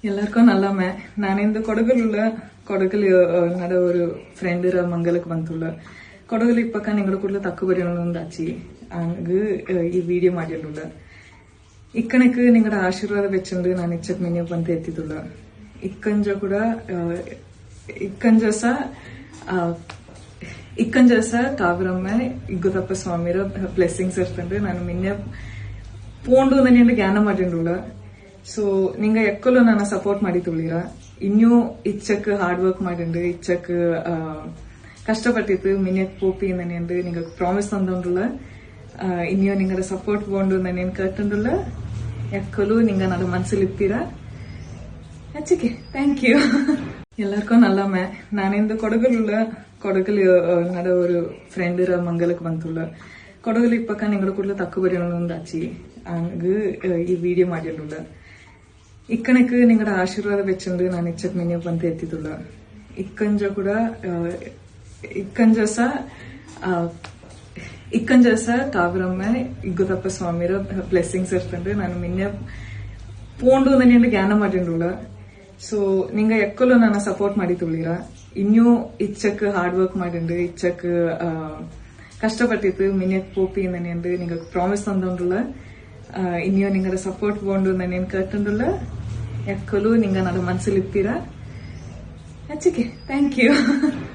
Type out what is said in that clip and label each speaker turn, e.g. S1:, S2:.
S1: ಎಲ್ಲರಿಗೂ ನಲ್ಲಮ್ಮೆ ನಾನಿಂದು ಕೊಡಗಲ್ ನಡ ഒരു ഫ്രണ്ട് മംഗലക്ക് ಬಂತುള്ള ಕೊಡಗಲ್ ಇಪ್ಪಕ್ಕ ನಿಂಗಡ ಕೂಡಲ ತಕ್ಕು ಬರೆಯೋಣೊಂದಾಚಿ ಅಂಗ್ ಈ ವಿಡಿಯೋ ಮಾಡಿರುಲ್ಲ ಇಕ್ಕನಕ್ಕೆ ನಿಂಗಡ ಆಶೀರ್ವಾದ ಬೆಚ್ಚಂದು ನಾನು ಇಚ್ಚಕ್ ಮೆನ್ಯು ಬಂತ ಎತ್ತಿದುಲ್ಲ ಇಕ್ಕಂಜಸ ಕಾವ್ರಮ್ಮ ಇಗ್ಗುತಪ್ಪ ಸ್ವಾಮಿರ ಬ್ಲೆಸ್ಸಿಂಗ್ಸ್ ಇರ್ತಂದ್ರೆ ನಾನು ಮಿನ್ನೆ ಪೋಂಡು ನನ್ನ ಜ್ಞಾನ ಮಾಡಿರುಲ್ಲ ಸೊ ನಿಂಗ ಎಕ್ಕಲು ನನ್ನ ಸಪೋರ್ಟ್ ಮಾಡಿ ತುಳಿರ ಇನ್ನೂ ಇಚ್ಚಕ್ ಹಾರ್ಡ್ ವರ್ಕ್ ಮಾಡಿಂಡು ಇಚ್ಚಕ್ ಕಷ್ಟಪಟ್ಟಿತ್ತು ಮಿನಿಯಕ್ ಪೋಪಿ ನನ್ನೆಂದು ನಿಂಗ ಪ್ರಾಮಿಸ್ ತಂದೊಂಡುಲ್ಲ ಇನ್ನೂ ನಿಂಗಡ ಸಪೋರ್ಟ್ ಬೋಂಡು ನನ್ನೇನ್ ಕಟ್ಟುಂಡುಲ್ಲ ಎಕ್ಕಲು ನಿಂಗ ನನ್ನ ಮನಸ್ಸಲ್ಲಿ ಇಪ್ಪೀರ ಹೆಚ್ಚಿಗೆ ಥ್ಯಾಂಕ್ ಯು ಎಲ್ಲರಿಗೂ ನಲ್ಲಮ್ಮೆ ನಾನಿಂದು ಕೊಡಗಲ್ ನಡ ഒരു ഫ്രണ്ട് മംഗലക്ക് ಬಂತುള്ള ಕೊಡಗಲ್ ಇಪ್ಪಕ್ಕ ನಿಂಗಡ ಕೂಡಲ ತಕ್ಕು ಬರೆಯೋಣೊಂದಾಚಿ ಅಂಗ್ ಈ ವಿಡಿಯೋ ಮಾಡಿರುಲ್ಲ ಇಕ್ಕನಕ್ಕೆ ನಿಂಗಡ ಆಶೀರ್ವಾದ ಬೆಚ್ಚಂದು ನಾನು ಇಚ್ಚಕ್ ಮೆನ್ಯು ಬಂತ ಎತ್ತಿದುಲ್ಲ ಇಕ್ಕಂಜಸ ಕಾವ್ರಮ್ಮ ಇಗ್ಗುತಪ್ಪ ಸ್ವಾಮಿರ ಬ್ಲೆಸ್ಸಿಂಗ್ಸ್ ಇರ್ತಂದ್ರೆ ನಾನು ಮಿನ್ನೆ ಪೋಂಡು ನನ್ನ ಜ್ಞಾನ ಮಾಡಿರುಲ್ಲ ಸೊ ನಿಂಗ ಎಕ್ಕಲು ನನ್ನ ಸಪೋರ್ಟ್ ಮಾಡಿ ತುಳಿರ ಇನ್ನೂ ಇಚ್ಚಕ್ ಹಾರ್ಡ್ ವರ್ಕ್ ಮಾಡಿಂಡು ಇಚ್ಚಕ್ ಕಷ್ಟಪಟ್ಟಿತ್ತು ಮಿನಿಯಕ್ ಪೋಪಿ ನನ್ನೆಂದು ನಿಂಗ ಪ್ರಾಮಿಸ್ ತಂದೊಂಡುಲ್ಲ ಇನ್ನೂ ನಿಂಗಡ ಸಪೋರ್ಟ್ ಬೋಂಡು ನನ್ನೇನ್ ಕಟ್ಟುಂಡುಲ್ಲ ಎಕ್ಕಲು ನಿಂಗ ನನ್ನ ಮನಸ್ಸಲ್ಲಿ ಇಪ್ಪೀರ ಹೆಚ್ಚಿಗೆ ಥ್ಯಾಂಕ್ ಯು